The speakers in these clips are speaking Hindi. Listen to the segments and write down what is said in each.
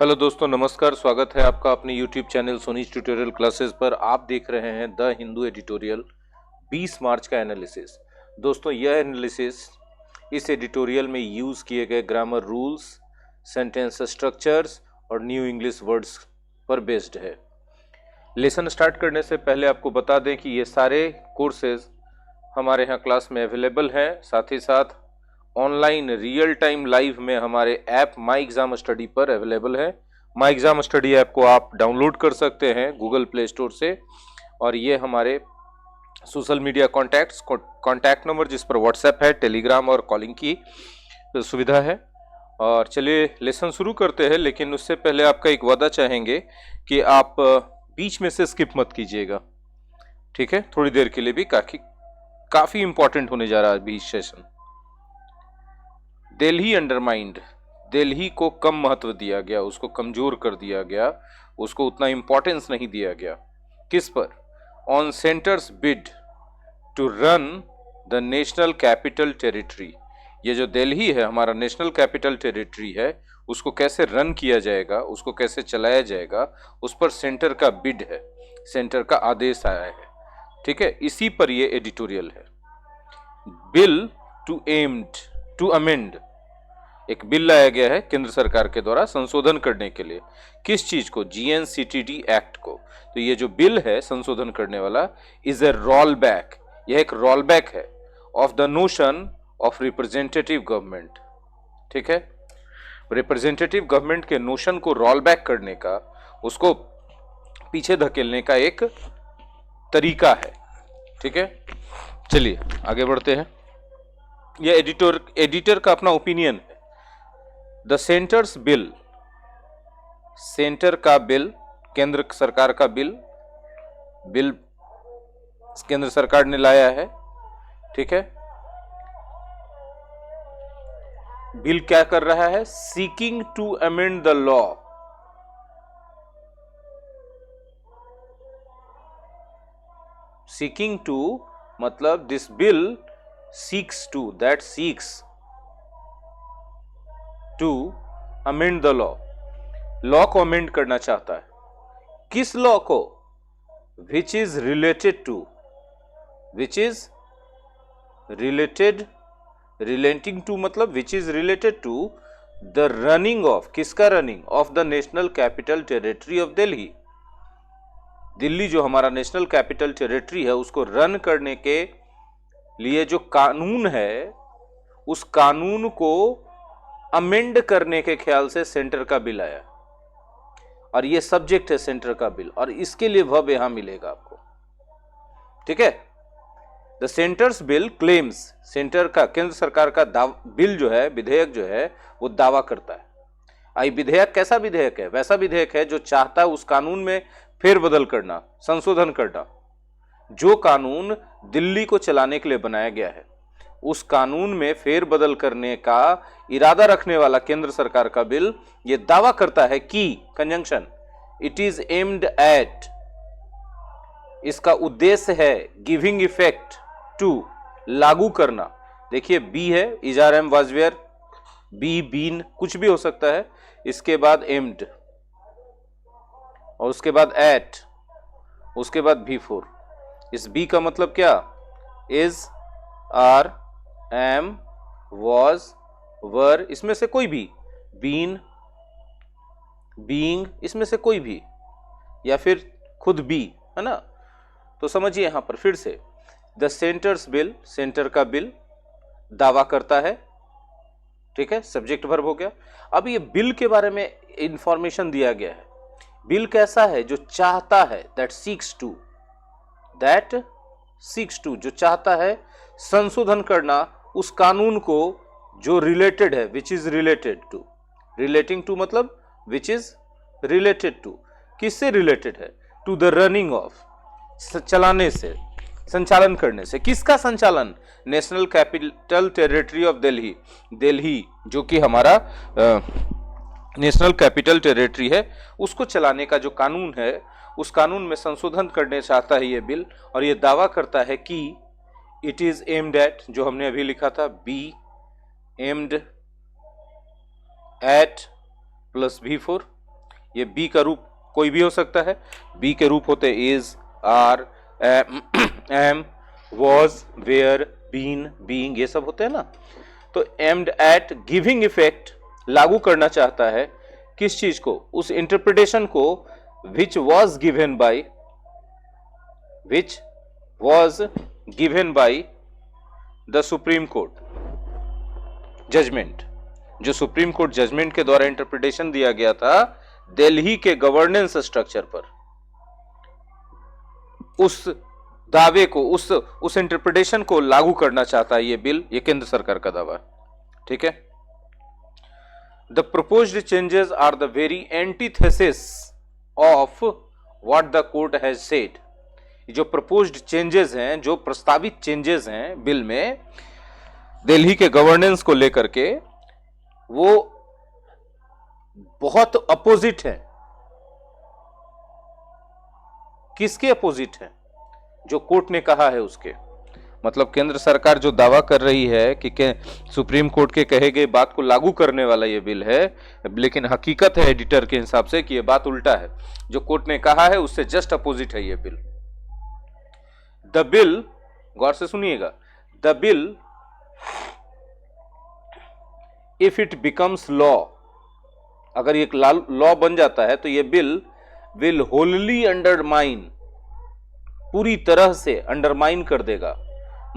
हेलो दोस्तों, नमस्कार। स्वागत है आपका अपने यूट्यूब चैनल सोनीज ट्यूटोरियल क्लासेस पर। आप देख रहे हैं द हिंदू एडिटोरियल 20 मार्च का एनालिसिस। दोस्तों, यह एनालिसिस इस एडिटोरियल में यूज़ किए गए ग्रामर रूल्स, सेंटेंस स्ट्रक्चर्स और न्यू इंग्लिश वर्ड्स पर बेस्ड है। लेसन स्टार्ट करने से पहले आपको बता दें कि ये सारे कोर्सेज हमारे यहाँ क्लास में अवेलेबल हैं। साथ ही साथ ऑनलाइन रियल टाइम लाइव में हमारे ऐप माई एग्जाम स्टडी पर अवेलेबल है। माई एग्जाम स्टडी ऐप को आप डाउनलोड कर सकते हैं गूगल प्ले स्टोर से। और ये हमारे सोशल मीडिया कॉन्टैक्ट नंबर, जिस पर व्हाट्सएप है, टेलीग्राम और कॉलिंग की सुविधा है। और चलिए लेसन शुरू करते हैं, लेकिन उससे पहले आपका एक वादा चाहेंगे कि आप बीच में से स्किप मत कीजिएगा, ठीक है? थोड़ी देर के लिए भी काफी इंपॉर्टेंट होने जा रहा है बीच सेशन। दिल्ली अंडरमाइंड, दिल्ली को कम महत्व दिया गया, उसको कमजोर कर दिया गया, उसको उतना इंपॉर्टेंस नहीं दिया गया। किस पर? On centre's bid to run the national capital territory. ये जो दिल्ली है, हमारा नेशनल कैपिटल टेरिटरी है, उसको कैसे रन किया जाएगा, उसको कैसे चलाया जाएगा, उस पर सेंटर का बिड है, सेंटर का आदेश आया है, ठीक है? इसी पर ये एडिटोरियल है। बिल टू अमेंड, एक बिल लाया गया है केंद्र सरकार के द्वारा संशोधन करने के लिए। किस चीज को? जीएनसीटीडी एक्ट को। तो ये जो बिल है संशोधन करने वाला इज ए रोल बैक, यह एक रोल बैक है of the notion of representative government, ठीक है? रिप्रेजेंटेटिव गवर्नमेंट के नोशन को रोल बैक करने का, उसको पीछे धकेलने का एक तरीका है, ठीक है? चलिए आगे बढ़ते हैं। यह एडिटर का अपना ओपिनियन है। द सेंटर्स बिल, सेंटर का बिल, केंद्र सरकार का बिल केंद्र सरकार ने लाया है, ठीक है? बिल क्या कर रहा है? Seeking to amend the law, seeking to मतलब this bill seeks to, that seeks to amend the law, law को अमेंड करना चाहता है। किस लॉ को? Which is related to, which is related, relating to मतलब which is related to the running of, किसका running? Of the national capital territory of Delhi. Delhi जो हमारा नेशनल कैपिटल टेरिटरी है, उसको रन करने के लिए जो कानून है, उस कानून को अमेंड करने के ख्याल से सेंटर का बिल आया। और ये सब्जेक्ट है सेंटर का बिल, और इसके लिए वर्ब यहां मिलेगा आपको, ठीक है? The centres bill claims, centre का, केंद्र सरकार का बिल जो है, विधेयक जो है, वो दावा करता है। आई विधेयक कैसा विधेयक है? वैसा विधेयक है जो चाहता है उस कानून में फेरबदल करना, संशोधन करना। जो कानून दिल्ली को चलाने के लिए बनाया गया है, उस कानून में फेरबदल करने का इरादा रखने वाला केंद्र सरकार का बिल यह दावा करता है कि, conjunction, it is aimed at, इसका उद्देश्य है गिविंग इफेक्ट टू, लागू करना। देखिए बी है, इजार एम वाजवेयर, बी बीन कुछ भी हो सकता है, इसके बाद एम्ड, और उसके बाद एट, उसके बाद V4। इस बी का मतलब क्या? इज, आर, एम, वॉज, वर, इसमें से कोई भी, बीन, बीइंग, इसमें से कोई भी, या फिर खुद बी, है ना? तो समझिए यहां पर फिर से, द सेंटर्स बिल, सेंटर का बिल दावा करता है, ठीक है? सब्जेक्ट वर्ब हो गया। अब ये बिल के बारे में इंफॉर्मेशन दिया गया है। बिल कैसा है? जो चाहता है, that seeks to, that seeks to, जो चाहता है संशोधन करना उस कानून को जो रिलेटेड है, which is related to, relating to मतलब विच इज रिलेटेड टू, किससे रिलेटेड है? टू द रनिंग ऑफ, चलाने से, संचालन करने से। किसका संचालन? National capital territory of Delhi, Delhi जो कि हमारा नेशनल कैपिटल टेरिटरी है, उसको चलाने का जो कानून है, उस कानून में संशोधन करने चाहता है ये बिल। और ये दावा करता है कि इट इज एम्ड एट, जो हमने अभी लिखा था, B aimed at plus V4, ये बी का रूप कोई भी हो सकता है। बी के रूप होते is, are, am, was, were, been, being, ये सब होते हैं ना। तो एम्ड एट गिविंग इफेक्ट लागू करना चाहता है किस चीज को? उस इंटरप्रिटेशन को which was given by the Supreme Court judgment, जो सुप्रीम कोर्ट जजमेंट के द्वारा इंटरप्रिटेशन दिया गया था दिल्ली के गवर्नेंस स्ट्रक्चर पर, उस दावे को, उस इंटरप्रिटेशन को लागू करना चाहता है ये बिल। ये केंद्र सरकार का दावा है, ठीक है। The proposed changes are the very antithesis of what the court has said. जो प्रपोज्ड चेंजेस हैं, जो प्रस्तावित चेंजेस हैं बिल में दिल्ली के गवर्नेंस को लेकर के, वो बहुत अपोजिट है। किसके अपोजिट है? जो कोर्ट ने कहा है उसके। मतलब केंद्र सरकार जो दावा कर रही है कि सुप्रीम कोर्ट के कहे गए बात को लागू करने वाला ये बिल है, लेकिन हकीकत है एडिटर के हिसाब से कि ये बात उल्टा है। जो कोर्ट ने कहा है उससे जस्ट अपोजिट है ये बिल। द बिल, गौर से सुनिएगा, the bill if it becomes law, अगर ये लॉ बन जाता है तो ये बिल विल होलली अंडरमाइन, पूरी तरह से अंडरमाइन कर देगा,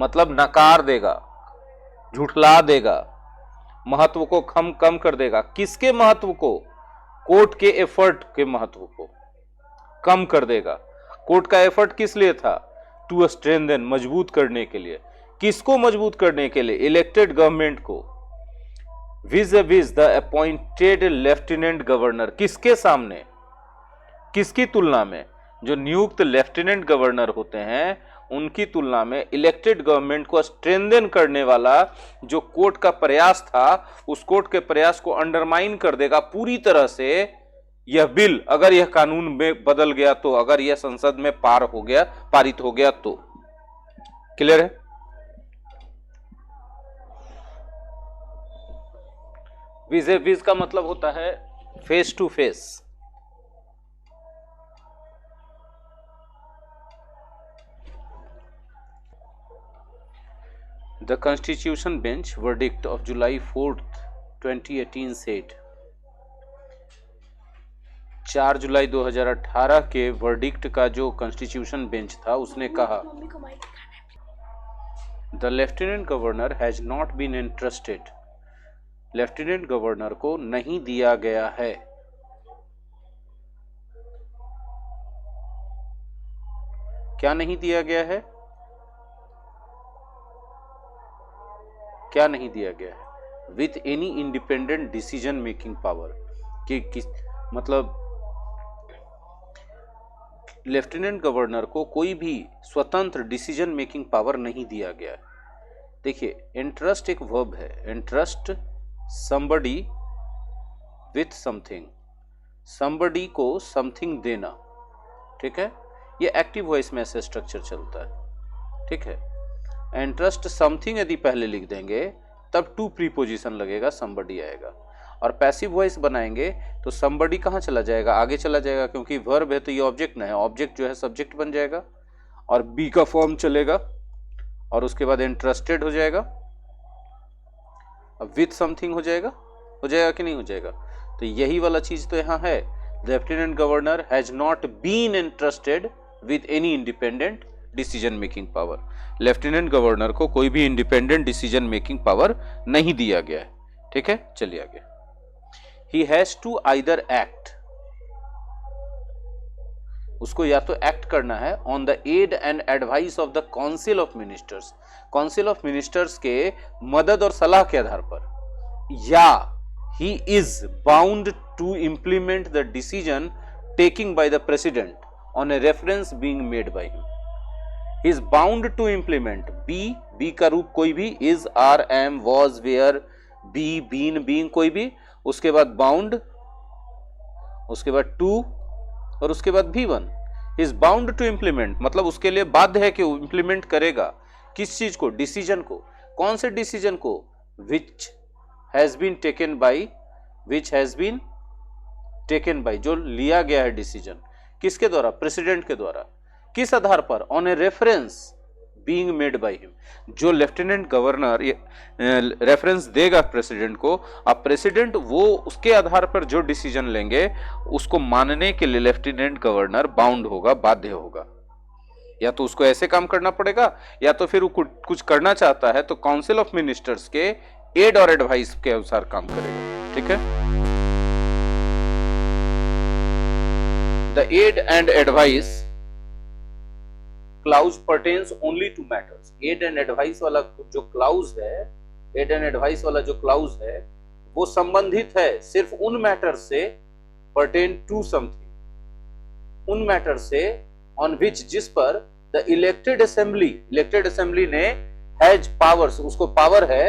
मतलब नकार देगा, झुठला देगा, महत्व को कम कर देगा। किसके महत्व को? कोर्ट के एफर्ट के महत्व को कम कर देगा। कोर्ट का एफर्ट किस लिए था? टू स्ट्रेंथन, मजबूत करने के लिए। किसको मजबूत करने के लिए? इलेक्टेड गवर्नमेंट को। Vis the appointed lieutenant governor, किसके सामने, किसकी तुलना में? जो नियुक्त लेफ्टिनेंट गवर्नर होते हैं उनकी तुलना में इलेक्टेड गवर्नमेंट को स्ट्रेंथन करने वाला जो कोर्ट का प्रयास था, उस कोर्ट के प्रयास को अंडरमाइन कर देगा पूरी तरह से यह बिल, अगर यह कानून में बदल गया तो, अगर यह संसद में पारित हो गया तो। क्लियर है? विज का मतलब होता है face to face. The Constitution Bench verdict of July 4th, 2018 said, 4 जुलाई 2018 के वर्डिक्ट का जो कॉन्स्टिट्यूशन बेंच था उसने कहा, the lieutenant governor has not been interested, lieutenant governor को नहीं दिया गया है क्या नहीं दिया गया है? क्या नहीं दिया गया है? With any independent decision making power, कि मतलब लेफ्टिनेंट गवर्नर को कोई भी स्वतंत्र डिसीजन मेकिंग पावर नहीं दिया गया है। देखिए, इंटरेस्ट एक वर्ब है, interest somebody with something, somebody को समथिंग देना, ठीक है। ये एक्टिव वॉइस में ऐसे स्ट्रक्चर चलता है, ठीक है। इंटरेस्ट समथिंग यदि पहले लिख देंगे तब टू प्रीपोजिशन लगेगा, somebody आएगा। और पैसिव वॉइस बनाएंगे तो somebody कहाँ चला जाएगा? आगे चला जाएगा, क्योंकि वर्ब है तो ये ऑब्जेक्ट ना है, ऑब्जेक्ट जो है सब्जेक्ट बन जाएगा और बी का फॉर्म चलेगा और उसके बाद इंटरेस्टेड हो जाएगा, अब विथ समथिंग हो जाएगा कि नहीं हो जाएगा? तो यही वाला चीज तो यहाँ है, lieutenant governor has not been interested with any independent decision making power. Lieutenant governor को कोई भी इंडिपेंडेंट डिसीजन मेकिंग पावर नहीं दिया गया है, ठीक है। चलिए आगे। He has to either act, उसको या तो एक्ट करना है on the aid and advice of the council of ministers, council of ministers के मदद और सलाह के आधार पर, या he is bound to implement the decision taking by the president on a reference being made by him. He is bound to implement, be का रूप कोई भी, is, are, am, was, were, B, been, being कोई भी, उसके बाद बाउंड, उसके बाद टू और उसके बाद V1। Is bound to implement मतलब उसके लिए बाध्य है कि वो इंप्लीमेंट करेगा किस चीज को? डिसीजन को। कौन से डिसीजन को? Which has been taken by, which has been taken by, जो लिया गया है डिसीजन, किसके द्वारा? प्रेसिडेंट के द्वारा। किस आधार पर? On a reference being made by him. जो लेफ्टिनेंट गवर्नर रेफरेंस देगा प्रेसिडेंट को, अब प्रेसिडेंट वो उसके आधार पर जो डिसीजन लेंगे उसको मानने के लिए लेफ्टिनेंट गवर्नर बाउंड होगा, बाध्य होगा। या तो उसको ऐसे काम करना पड़ेगा, या तो फिर वो कुछ करना चाहता है तो काउंसिल ऑफ मिनिस्टर्स के एड और एडवाइस के अनुसार काम करेगा। ठीक है। The aid and advice clause pertains only to matters. Aid and advice वाला जो क्लाउज है, एड एंड एडवाइस वाला जो क्लाउज है, वो संबंधित है सिर्फ उन मैटर से, पर्टेन टू समथिंग, उन मैटर से ऑन विच, जिस पर द इलेक्टेड असेंबली ने हैज पावर्स, उसको पावर है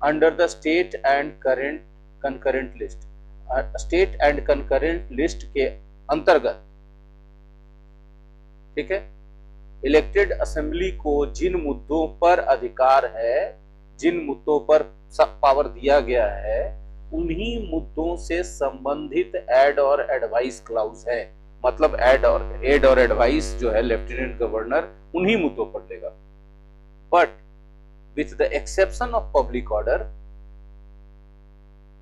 under the state and concurrent list, state and concurrent list के अंतर्गत। ठीक है। इलेक्टेड असेंबली को जिन मुद्दों पर अधिकार है, जिन मुद्दों पर पावर दिया गया है, उन्हीं मुद्दों से संबंधित एड और एडवाइस क्लाउज है। मतलब एड और एडवाइस जो है लेफ्टिनेंट गवर्नर उन्हीं मुद्दों पर देगा। But with the exception of public order,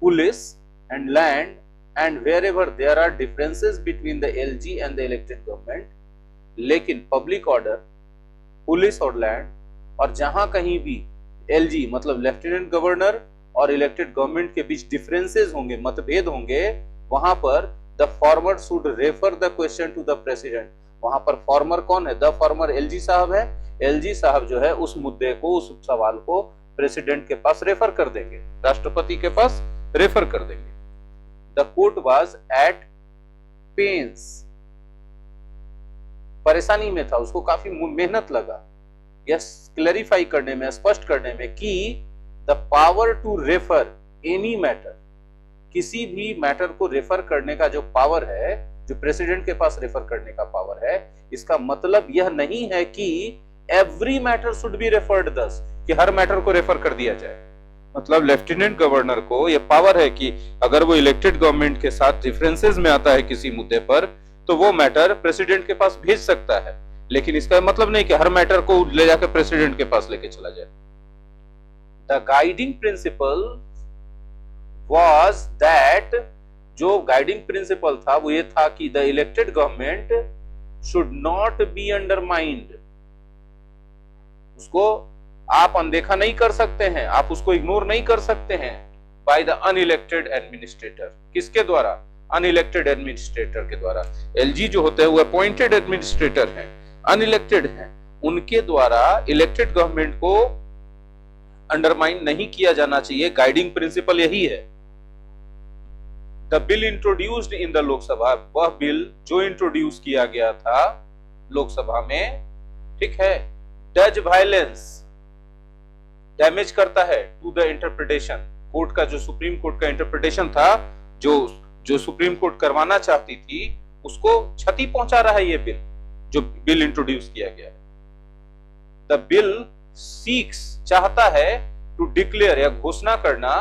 police and land, and wherever there are differences between the LG and the elected government, लेकिन पब्लिक ऑर्डर, पुलिस और लैंड, और जहां कहीं भी एलजी मतलब लेफ्टिनेंट गवर्नर और इलेक्टेड गवर्नमेंट के बीच डिफरेंसेस होंगे, मतभेद होंगे, वहां पर the former should refer the question to the president. वहां पर फॉर्मर कौन है? द फॉर्मर एलजी साहब है। एलजी साहब जो है उस मुद्दे को, उस सवाल को प्रेसिडेंट के पास रेफर कर देंगे, राष्ट्रपति के पास रेफर कर देंगे। The court was at pains, परेशानी में था, उसको काफी मेहनत लगा यह क्लैरिफाई करने में, स्पष्ट करने में कि the power to refer any matter, किसी भी मैटर को रेफर करने का जो पावर है, जो प्रेसिडेंट के पास रेफर करने का पावर है, इसका मतलब यह नहीं है कि every matter should be referred दस, कि हर मैटर को रेफर कर दिया जाए। मतलब लेफ्टिनेंट गवर्नर को यह पावर है कि अगर वो इलेक्टेड गवर्नमेंट के साथ डिफरेंसेस में आता है किसी मुद्दे पर, तो वो मैटर प्रेसिडेंट के पास भेज सकता है, लेकिन इसका मतलब नहीं कि हर मैटर को ले जाकर प्रेसिडेंट के पास लेके चला जाए। The guiding principal was that, जो गाइडिंग प्रिंसिपल था वो ये था कि the elected government should not B undermined, उसको आप अनदेखा नहीं कर सकते हैं, आप उसको इग्नोर नहीं कर सकते हैं बाय द अनइलेक्टेड एडमिनिस्ट्रेटर। किसके द्वारा? अनइलेक्टेड एडमिनिस्ट्रेटर के द्वारा। एलजी जो होते हैं वो अपॉइंटेड एडमिनिस्ट्रेटर हैं, अनइलेक्टेड हैं, उनके द्वारा इलेक्टेड गवर्नमेंट को अंडरमाइन नहीं किया जाना चाहिए। गाइडिंग प्रिंसिपल यही है। The bill introduced in the Lok Sabha, वह बिल जो इंट्रोड्यूस किया गया था लोकसभा में, ठीक है, डज वायलेंस, डैमेज करता है टू द इंटरप्रिटेशन, कोर्ट का जो सुप्रीम कोर्ट का इंटरप्रिटेशन था, जो सुप्रीम कोर्ट करवाना चाहती थी, उसको क्षति पहुंचा रहा है ये बिल, जो बिल इंट्रोड्यूस किया गया है। द बिल सीक्स, चाहता है, टू डिक्लेयर या घोषणा करना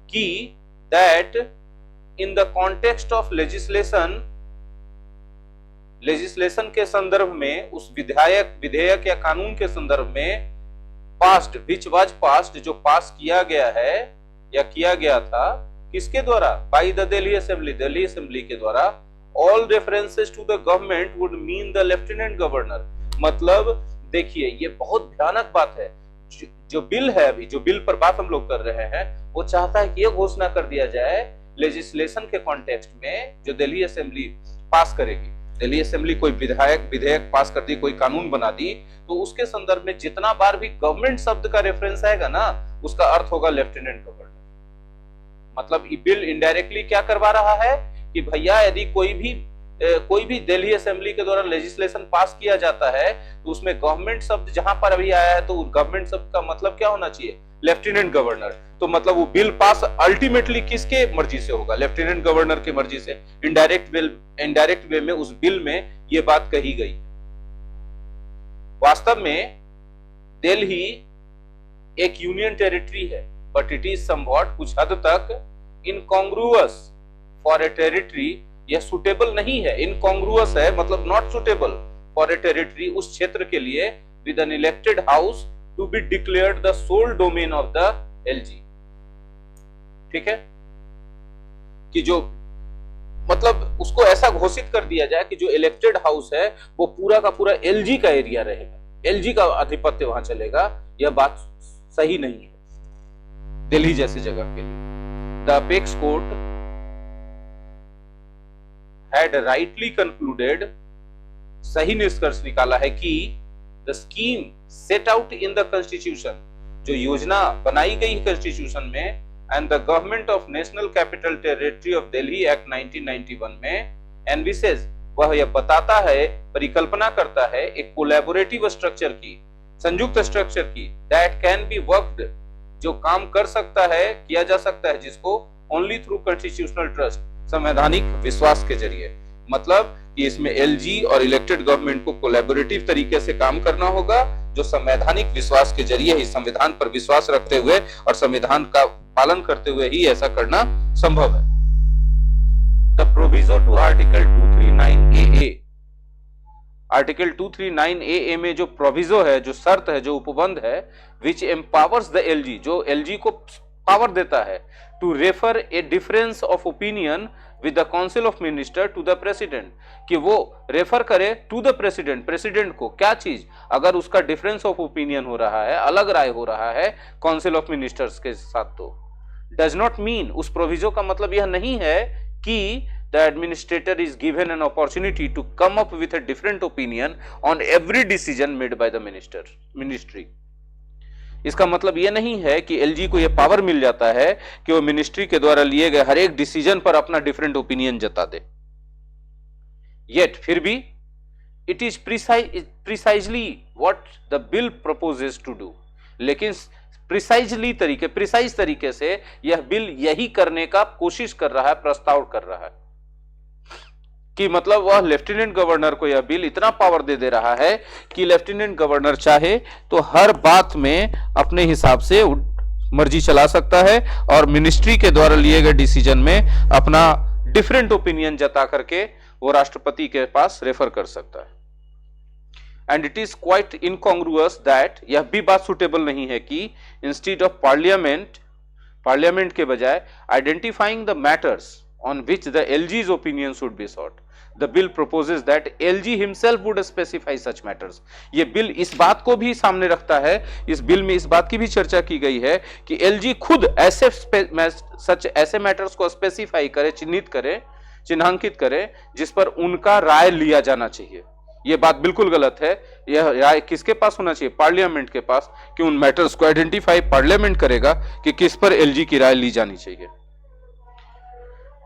कि that in the context of legislation के संदर्भ में, उस विधेयक या कानून के संदर्भ में, पास्ट, विच वाज पास्ट, जो पास किया गया है या किया गया था, किसके द्वारा? बाय द दिल्ली असेंबली के द्वारा। All references to the government would mean the lieutenant governor. मतलब देखिए, ये बहुत भयानक बात है। जो बिल है, अभी जो बिल पर बात हम लोग कर रहे हैं, वो चाहता है कि यह घोषणा कर दिया जाए लेजिस्लेशन के कॉन्टेक्स्ट में, जो दिल्ली असेंबली पास करेगी। दिल्ली असेंबली कोई विधेयक पास कर दी, कोई कानून बना दी, तो उसके संदर्भ में जितना बार भी गवर्नमेंट शब्द का रेफरेंस आएगा ना, उसका अर्थ होगा लेफ्टिनेंट गवर्नर। मतलब ये बिल इनडायरेक्टली क्या करवा रहा है कि भैया, यदि कोई भी दिल्ली असेंबली के द्वारा लेजिस्लेशन पास किया जाता है, तो उसमें गवर्नमेंट शब्द जहां पर अभी आया है, तो गवर्नमेंट शब्द का मतलब क्या होना चाहिए? Lieutenant governor. तो मतलब वो बिल पास अल्टीमेटली किसके मर्जी से होगा? लेफ्टिनेंट गवर्नर की मर्जी से। इनडायरेक्ट वे में उस बिल में ये बात कही गई। वास्तव में दिल्ली एक यूनियन टेरिटरी है, बट इट इज समवॉट, कुछ हद तक, इनकॉन्ग्रुअस फॉर ए टेरिटरी, यह सुटेबल नहीं है, इनकॉन्ग्रुअस है, मतलब not suitable for a territory, उस क्षेत्र के लिए, with an elected house to be declared the sole domain of the LG. ठीक है, कि जो मतलब उसको ऐसा घोषित कर दिया जाए कि जो इलेक्टेड हाउस है वो पूरा का पूरा एलजी का एरिया रहेगा, एलजी का आधिपत्य वहां चलेगा। यह बात सही नहीं है दिल्ली जैसी जगह के लिए। The apex court had rightly concluded, सही निष्कर्ष निकाला है कि the scheme set out in the constitution, जो योजना बनाई गई कॉन्स्टिट्यूशन में, and the government of national capital territory of Delhi act 1991 में, एनविसेज, वह यह बताता है, परिकल्पना करता है एक कोलैबोरेटिव स्ट्रक्चर की, संयुक्त स्ट्रक्चर की, दैट कैन बी वर्कड, जो काम कर सकता है, किया जा सकता है, जिसको ओनली थ्रू कॉन्स्टिट्यूशनल ट्रस्ट, संवैधानिक विश्वास के जरिए। मतलब कि इसमें एलजी और इलेक्टेड गवर्नमेंट को कोलैबोरेटिव तरीके से काम करना होगा, जो संवैधानिक विश्वास के जरिए ही, संविधान पर विश्वास रखते हुए और संविधान का पालन करते हुए ही ऐसा करना संभव है। The proviso to article 239AA, article 239AA में जो प्रोविजो है, जो शर्त है, जो उपबंध है, विच एम्पावर्स द एलजी, जो एलजी को पावर देता है, to refer a difference of opinion with the council of minister to the president, कि वो रेफर करे टू द प्रेसिडेंट, प्रेसिडेंट को, क्या चीज, अगर उसका डिफरेंस ऑफ ओपिनियन हो रहा है, अलग राय हो रहा है काउंसिल ऑफ मिनिस्टर्स के साथ। तो डज नॉट मीन, उस प्रोविजो का मतलब यह नहीं है कि the administrator is given an opportunity to come up with a different opinion on every decision made by the ministry। इसका मतलब यह नहीं है कि एलजी को यह पावर मिल जाता है कि वो मिनिस्ट्री के द्वारा लिए गए हर एक डिसीजन पर अपना डिफरेंट ओपिनियन जता दे। Yet फिर भी it is precisely what the bill proposes to do, लेकिन प्रिसाइज तरीके से यह बिल यही करने का कोशिश कर रहा है, प्रस्ताव कर रहा है, कि मतलब वह लेफ्टिनेंट गवर्नर को यह बिल इतना पावर दे रहा है कि लेफ्टिनेंट गवर्नर चाहे तो हर बात में अपने हिसाब से मर्जी चला सकता है और मिनिस्ट्री के द्वारा लिए गए डिसीजन में अपना डिफरेंट ओपिनियन जता करके वो राष्ट्रपति के पास रेफर कर सकता है। And it is quite incongruous that, यह भी बात सुटेबल नहीं है कि इंस्टीड ऑफ पार्लियामेंट के बजाय identifying the matters on which the LG's opinion should be sought, the bill proposes that LG himself would specify such matters। ये बिल इस बात को भी सामने रखता है, इस बिल में इस बात की भी चर्चा की गई है कि LG खुद ऐसे मैटर्स को स्पेसिफाई करे, चिन्हित करे, चिन्हांकित करे, जिस पर उनका राय लिया जाना चाहिए। यह बात बिल्कुल गलत है। यह राय किसके पास होना चाहिए? पार्लियामेंट के पास, कि उन मैटर्स को आइडेंटिफाई पार्लियामेंट करेगा कि किस पर LG की राय ली जानी चाहिए।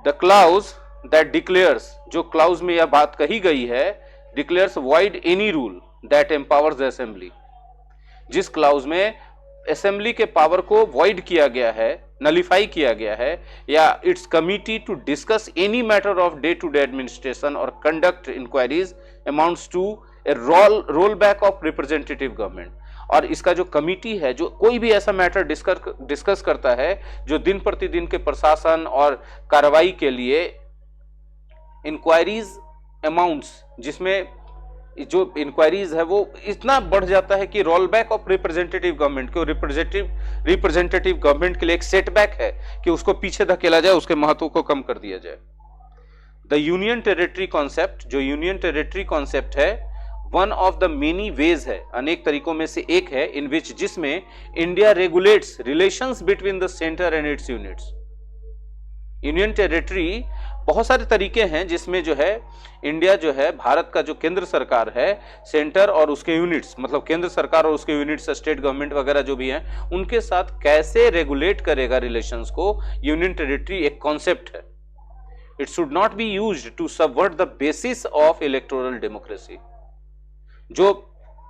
द क्लाउज दैट डिक्लेयर्स, जो क्लाउज में यह बात कही गई है, declares void any rule that empowers the assembly, जिस क्लाउज में असेंबली के पावर को वॉइड किया गया है, नलिफाई किया गया है, या its committee to discuss any matter of day to day administration और conduct inquiries amounts to a roll back of representative government. और इसका जो कमिटी है, जो कोई भी ऐसा मैटर डिस्कस करता है जो दिन प्रतिदिन के प्रशासन और कार्रवाई के लिए इंक्वायरीज अमाउंट्स, जिसमें जो इंक्वायरीज है वो इतना बढ़ जाता है कि role back of representative government को, रिप्रेजेंटेटिव गवर्नमेंट के लिए एक सेटबैक है कि उसको पीछे धकेला जाए, उसके महत्व को कम कर दिया जाए। द यूनियन टेरिटरी कॉन्सेप्ट, जो यूनियन टेरिटरी कॉन्सेप्ट है, one of the many ways है, अनेक तरीकों में से एक है, इन विच, जिसमें India regulates relations between the centre and it's units. Union territory बहुत सारे तरीके हैं जिसमें जो है इंडिया जो है, भारत का जो केंद्र सरकार है, सेंटर और उसके यूनिट्स, मतलब केंद्र सरकार और उसके यूनिट्स, स्टेट गवर्नमेंट वगैरह जो भी हैं, उनके साथ कैसे रेगुलेट करेगा रिलेशंस को, यूनियन टेरिटरी एक कॉन्सेप्ट है। It should not be used to subvert the basis of electoral democracy. जो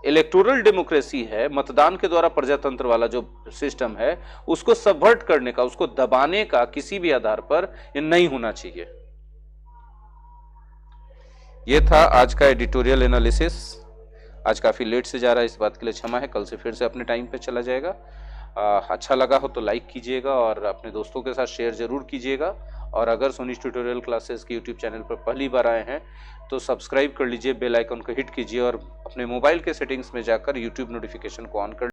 इलेक्टोरल डेमोक्रेसी है, मतदान के द्वारा प्रजातंत्र वाला जो सिस्टम है, उसको सबवर्ट करने का, उसको दबाने का किसी भी आधार पर ये नहीं होना चाहिए। ये था आज का एडिटोरियल एनालिसिस। आज काफी लेट से जा रहा है, इस बात के लिए क्षमा है, कल से फिर से अपने टाइम पे चला जाएगा। अच्छा लगा हो तो लाइक कीजिएगा और अपने दोस्तों के साथ शेयर ज़रूर कीजिएगा। और अगर सोनीज ट्यूटोरियल क्लासेस के यूट्यूब चैनल पर पहली बार आए हैं तो सब्सक्राइब कर लीजिए, बेल आइकन को हिट कीजिए और अपने मोबाइल के सेटिंग्स में जाकर यूट्यूब नोटिफिकेशन को ऑन कर